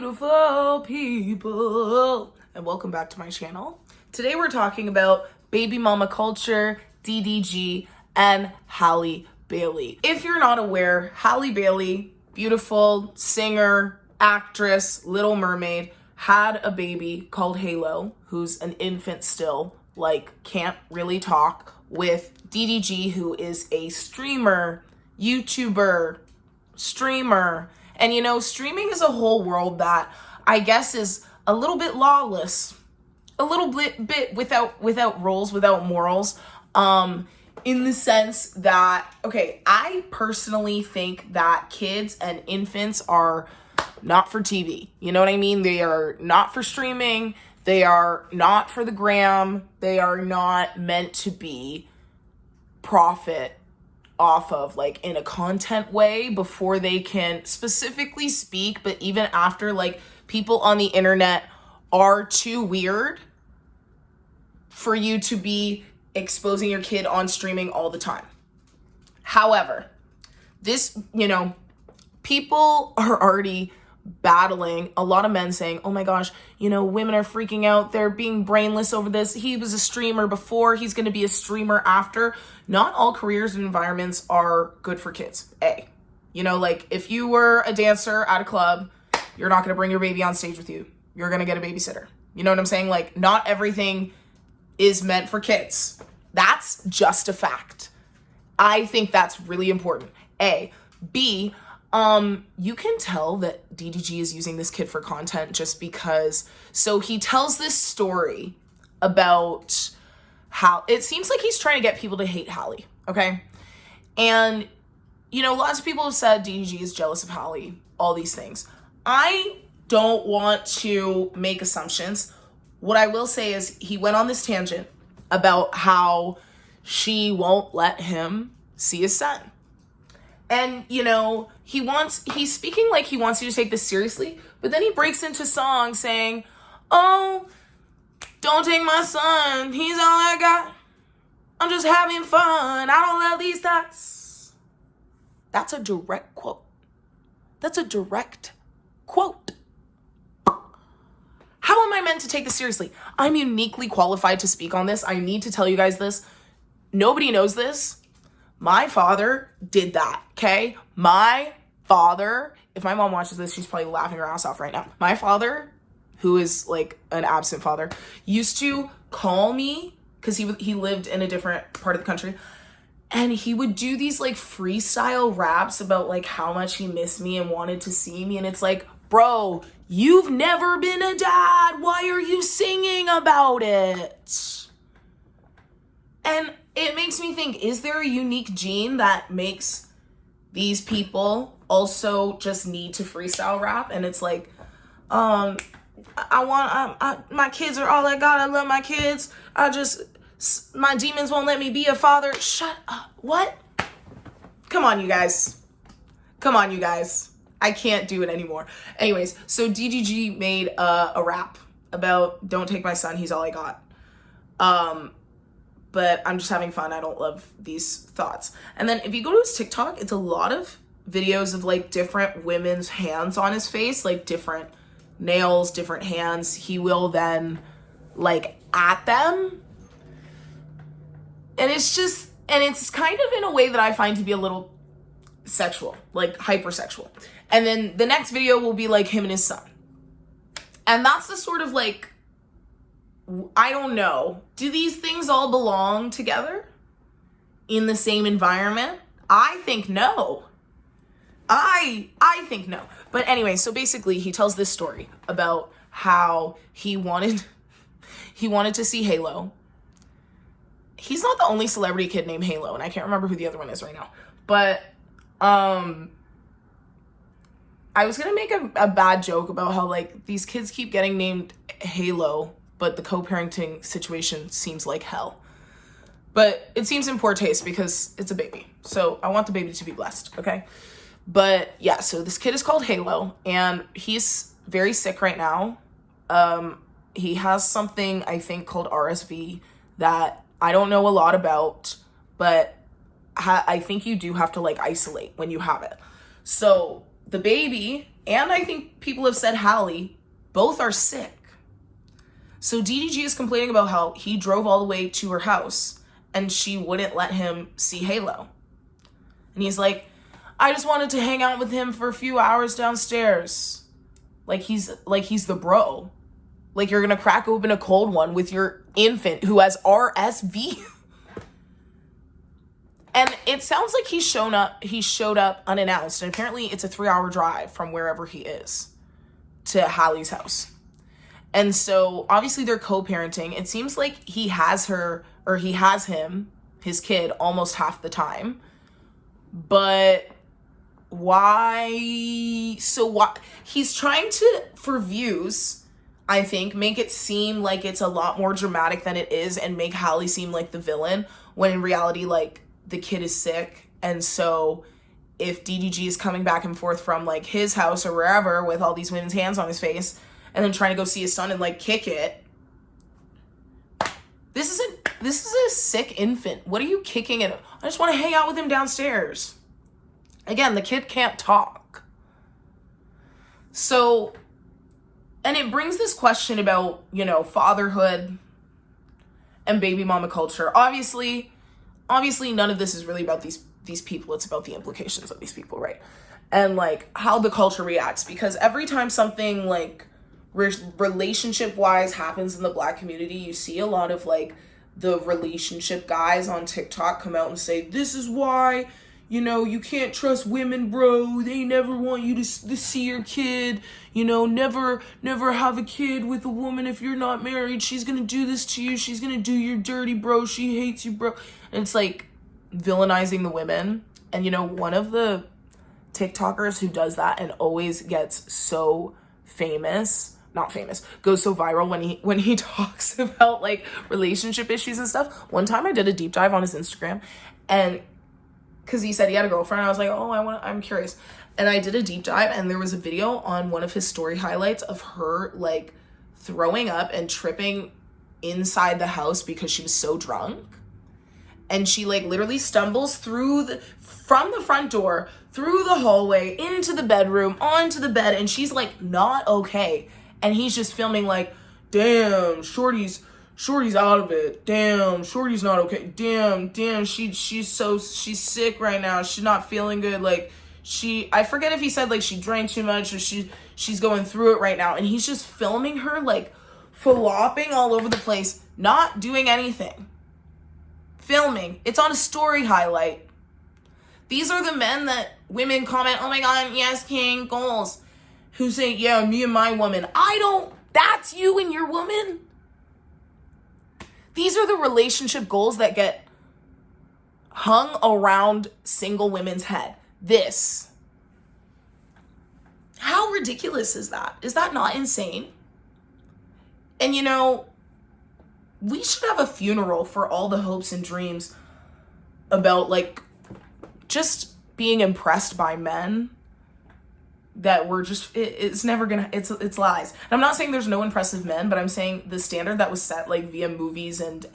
beautiful people, and welcome back to my channel. Today we're talking about baby mama culture, DDG, and Halle Bailey. If you're not aware, Halle Bailey, beautiful singer, actress, Little Mermaid, had a baby called Halo, who's an infant still, like can't really talk, with DDG, who is a streamer, YouTuber, streamer. And you know, streaming is a whole world that I guess is a little bit lawless, a little bit without rules, without morals, in the sense that, okay, I personally think that kids and infants are not for TV. You know what I mean? They are not for streaming. They are not for the gram. They are not meant to be profit off of, like, in a content way before they can specifically speak. But even after, like, people on the internet are too weird for you to be exposing your kid on streaming all the time. However, this, you know, people are already battling, a lot of men saying, oh my gosh, you know, women are freaking out, they're being brainless over this. He was a streamer before, he's going to be a streamer after. Not all careers and environments are good for kids. You know, like, if you were a dancer at a club, you're not going to bring your baby on stage with you. You're going to get a babysitter. You know what I'm saying? Like, not everything is meant for kids. That's just a fact. I think that's really important. B, you can tell that DDG is using this kid for content just because. So he tells this story about how it seems like he's trying to get people to hate Halle, okay? And, you know, lots of people have said DDG is jealous of Halle, all these things. I don't want to make assumptions. What I will say is he went on this tangent about how she won't let him see his son. And, you know, he's speaking like he wants you to take this seriously, but then he breaks into song saying, oh, don't take my son, he's all I got. I'm just having fun, I don't love these thoughts. That's a direct quote. That's a direct quote. How am I meant to take this seriously? I'm uniquely qualified to speak on this. I need to tell you guys this. Nobody knows this. My father did that, okay? My father, if my mom watches this, she's probably laughing her ass off right now. My father, who is like an absent father, used to call me, because he lived in a different part of the country, and he would do these like freestyle raps about like how much he missed me and wanted to see me. And it's like, bro, you've never been a dad. Why are you singing about it? And it makes me think, is there a unique gene that makes these people also just need to freestyle rap? And it's like, my kids are all I got. I love my kids. My demons won't let me be a father. Shut up. What? Come on, you guys. Come on, you guys. I can't do it anymore. Anyways, so DDG made a rap about don't take my son, he's all I got. But I'm just having fun. I don't love these thoughts. And then if you go to his TikTok, it's a lot of videos of like different women's hands on his face, like different nails, different hands. He will then like at them. And it's kind of in a way that I find to be a little sexual, like hypersexual. And then the next video will be like him and his son. And that's the sort of like, I don't know. Do these things all belong together in the same environment? I think no. I think no. But anyway, so basically he tells this story about how he wanted to see Halo. He's not the only celebrity kid named Halo, and I can't remember who the other one is right now. But I was gonna make a bad joke about how like these kids keep getting named Halo, but the co-parenting situation seems like hell. But it seems in poor taste because it's a baby. So I want the baby to be blessed, okay? But yeah, so this kid is called Halo, and he's very sick right now. He has something, I think, called RSV that I don't know a lot about, but I think you do have to like isolate when you have it. So the baby, and I think people have said Halle, both are sick. So DDG is complaining about how he drove all the way to her house and she wouldn't let him see Halo. And he's like, I just wanted to hang out with him for a few hours downstairs. Like he's the bro. Like you're gonna crack open a cold one with your infant who has RSV. And it sounds like he showed up unannounced. And apparently it's a 3-hour drive from wherever he is to Halle's house. And so obviously they're co-parenting. It seems like he has him, his kid, almost half the time. But why? So why? He's trying to, for views, I think, make it seem like it's a lot more dramatic than it is and make Halle seem like the villain, when in reality, like, the kid is sick. And so if DDG is coming back and forth from like his house or wherever with all these women's hands on his face and then trying to go see his son and like kick it, this is a sick infant. What are you kicking it? I just want to hang out with him downstairs. Again, the kid can't talk. So, and it brings this question about, you know, fatherhood and baby mama culture. Obviously none of this is really about these people. It's about the implications of these people, right? And like how the culture reacts, because every time something like relationship wise happens in the Black community, you see a lot of like the relationship guys on TikTok come out and say, this is why, you know, you can't trust women, bro. They never want you to see your kid. You know, never have a kid with a woman if you're not married. She's going to do this to you. She's going to do you dirty, bro. She hates you, bro. And it's like villainizing the women. And, you know, one of the TikTokers who does that and always gets so goes so viral when he talks about like relationship issues and stuff. One time I did a deep dive on his Instagram, and because he said he had a girlfriend, I was like, oh, I'm curious. And I did a deep dive, and there was a video on one of his story highlights of her like throwing up and tripping inside the house because she was so drunk. And she like literally stumbles from the front door, through the hallway, into the bedroom, onto the bed, and she's like not okay. And he's just filming like, damn, Shorty's out of it. Damn, Shorty's not okay. Damn, she's sick right now. She's not feeling good. Like I forget if he said like she drank too much or she's going through it right now. And he's just filming her like flopping all over the place, not doing anything. Filming. It's on a story highlight. These are the men that women comment, oh my God, yes, king, goals. Who say, yeah, me and my woman. That's you and your woman. These are the relationship goals that get hung around single women's head. This. How ridiculous is that? Is that not insane? And you know, we should have a funeral for all the hopes and dreams about like just being impressed by men that we're just, it's never gonna, it's lies. And I'm not saying there's no impressive men, but I'm saying the standard that was set like via movies and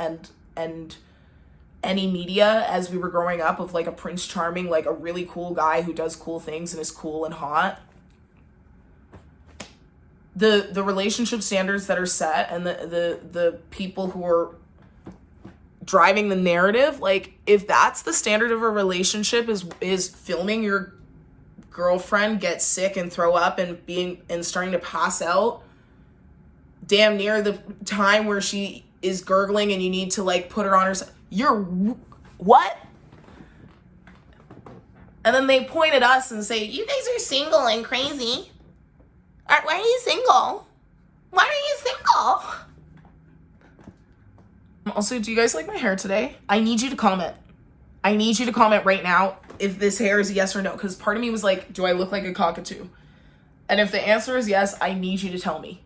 any media as we were growing up of like a Prince Charming, like a really cool guy who does cool things and is cool and hot. The relationship standards that are set and the people who are driving the narrative, like if that's the standard of a relationship is filming your girlfriend get sick and throw up and starting to pass out damn near the time where she is gurgling and you need to like put her on her, you're what? And then they point at us and say, you guys are single and crazy. Why are you single? Why are you single? Also, do you guys like my hair today? I need you to comment. I need you to comment right now if this hair is yes or no, because part of me was like, do I look like a cockatoo? And if the answer is yes, I need you to tell me.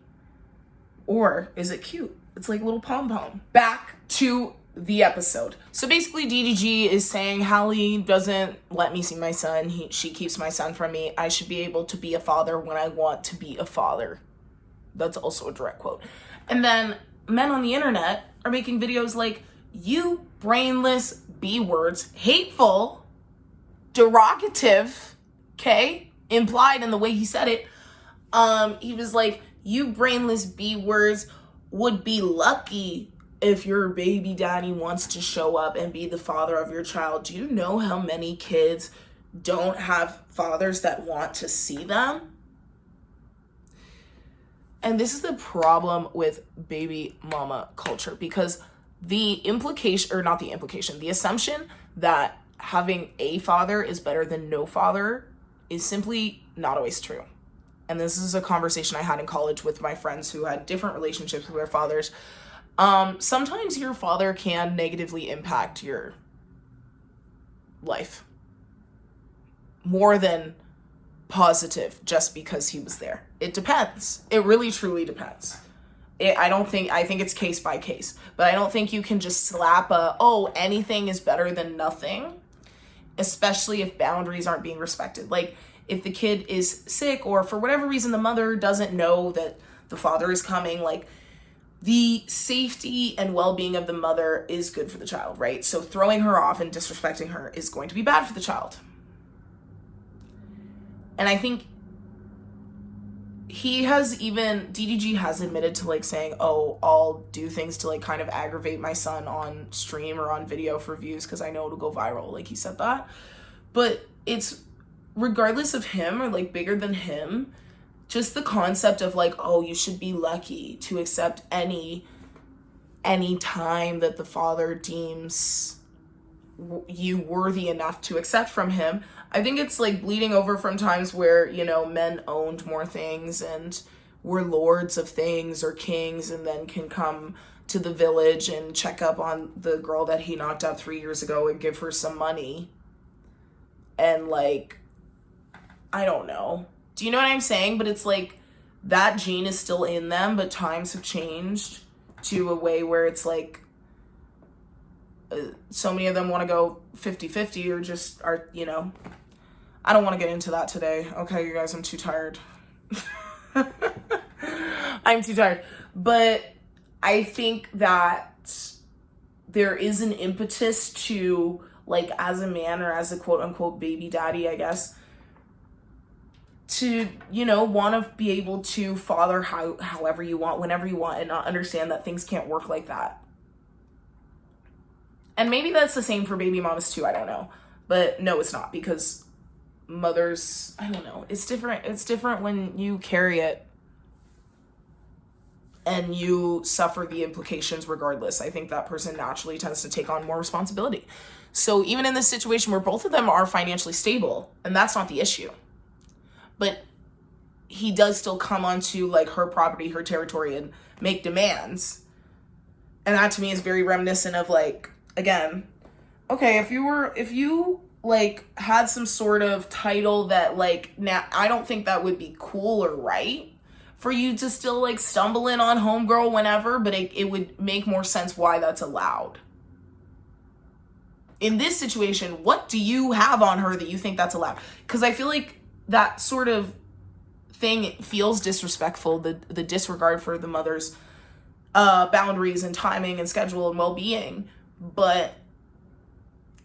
Or is it cute? It's like a little pom-pom. Back to the episode. So basically DDG is saying Halle doesn't let me see my son. She keeps my son from me. I should be able to be a father when I want to be a father. That's also a direct quote. And then men on the internet are making videos like, you brainless B words, hateful, derogative, okay? implied in the way he said it. He was like, you brainless B words would be lucky if your baby daddy wants to show up and be the father of your child. Do you know how many kids don't have fathers that want to see them? And this is the problem with baby mama culture, because the assumption that having a father is better than no father is simply not always true. And this is a conversation I had in college with my friends who had different relationships with their fathers. Sometimes your father can negatively impact your life more than positive just because he was there. It depends. It really truly depends. I think it's case by case, but I don't think you can just slap anything is better than nothing, especially if boundaries aren't being respected. Like, if the kid is sick or for whatever reason the mother doesn't know that the father is coming, like, the safety and well-being of the mother is good for the child, right? So throwing her off and disrespecting her is going to be bad for the child. And I think DDG has admitted to like saying, I'll do things to like kind of aggravate my son on stream or on video for views because I know it'll go viral. Like, he said that. But it's regardless of him or like bigger than him, just the concept of like, you should be lucky to accept any time that the father deems you worthy enough to accept from him. I think it's like bleeding over from times where, men owned more things and were lords of things or kings, and then can come to the village and check up on the girl that he knocked up 3 years ago and give her some money. And like, I don't know. Do you know what I'm saying? But it's like that gene is still in them, but times have changed to a way where it's like so many of them want to go 50-50 or just are, I don't want to get into that today. Okay, you guys, I'm too tired. I'm too tired. But I think that there is an impetus to, like, as a man or as a quote unquote baby daddy, I guess, to, want to be able to father however you want, whenever you want, and not understand that things can't work like that. And maybe that's the same for baby mamas too, I don't know. But no, it's not, because mothers, I don't know, it's different. It's different when you carry it and you suffer the implications regardless. I think that person naturally tends to take on more responsibility. So even in this situation where both of them are financially stable, and that's not the issue, but he does still come onto like her property, her territory, and make demands. And that to me is very reminiscent of like, again, okay, if you like had some sort of title that like, now I don't think that would be cool or right for you to still like stumble in on homegirl whenever, but it would make more sense why that's allowed. In this situation, what do you have on her that you think that's allowed? Because I feel like that sort of thing feels disrespectful, the disregard for the mother's boundaries and timing and schedule and well-being, but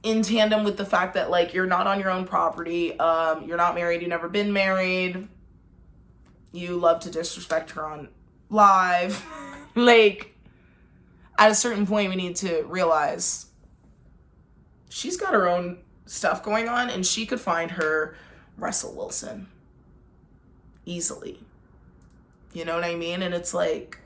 in tandem with the fact that like you're not on your own property, you're not married, you've never been married, you love to disrespect her on live. Like, at a certain point we need to realize she's got her own stuff going on, and she could find her Russell Wilson easily. You know what I mean? And it's like,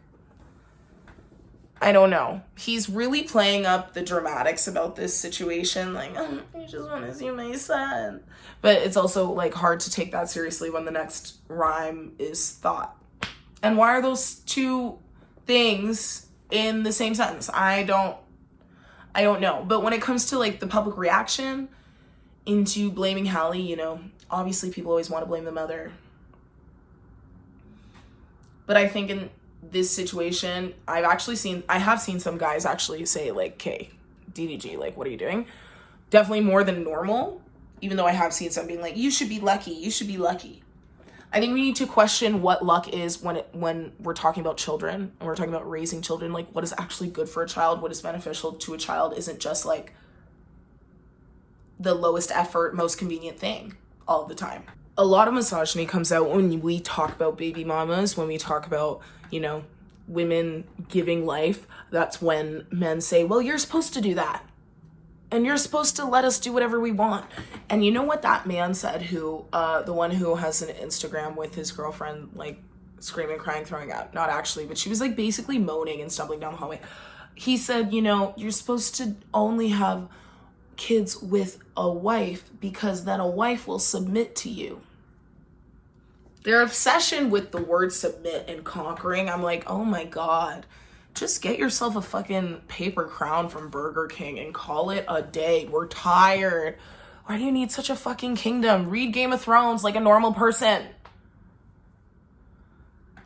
I don't know. He's really playing up the dramatics about this situation. Like, I just want to see my son. But it's also like hard to take that seriously when the next rhyme is thought. And why are those two things in the same sentence? I don't know. But when it comes to like the public reaction into blaming Halle, obviously people always want to blame the mother. But I think in this situation, I have seen some guys actually say like, okay, DDG, like, what are you doing? Definitely more than normal, even though I have seen some being like, you should be lucky. You should be lucky. I think we need to question what luck is when we're talking about children and we're talking about raising children. Like, what is actually good for a child? What is beneficial to a child isn't just like the lowest effort, most convenient thing all the time. a lot of misogyny comes out when we talk about baby mamas, when we talk about, you know, women giving life. That's when men say, well, you're supposed to do that. And you're supposed to let us do whatever we want. And you know what that man said, who, the one who has an Instagram with his girlfriend, like, screaming, crying, throwing up. Not actually, but she was, like, basically moaning and stumbling down the hallway. He said, you know, you're supposed to only have kids with a wife because then a wife will submit to you. Their obsession with the word submit and conquering, I'm like, oh my God. Just get yourself a fucking paper crown from Burger King and call it a day. We're tired. Why do you need such a fucking kingdom? Read Game of Thrones like a normal person.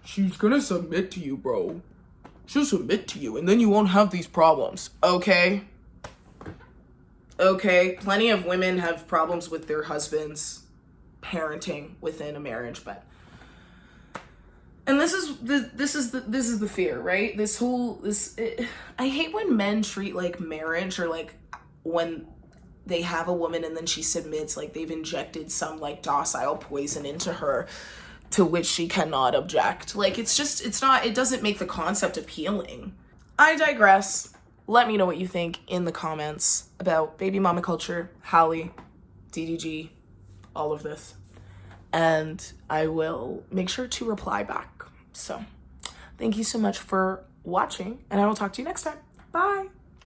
She's gonna submit to you, bro. She'll submit to you and then you won't have these problems. Okay? Okay, plenty of women have problems with their husbands parenting within a marriage, but and this is the fear, right? I hate when men treat like marriage, or like when they have a woman and then she submits, like they've injected some like docile poison into her to which she cannot object. Like it doesn't make the concept appealing. I digress. Let me know what you think in the comments about baby mama culture, Halle, DDG, all of this. And I will make sure to reply back. So thank you so much for watching, and I will talk to you next time. Bye.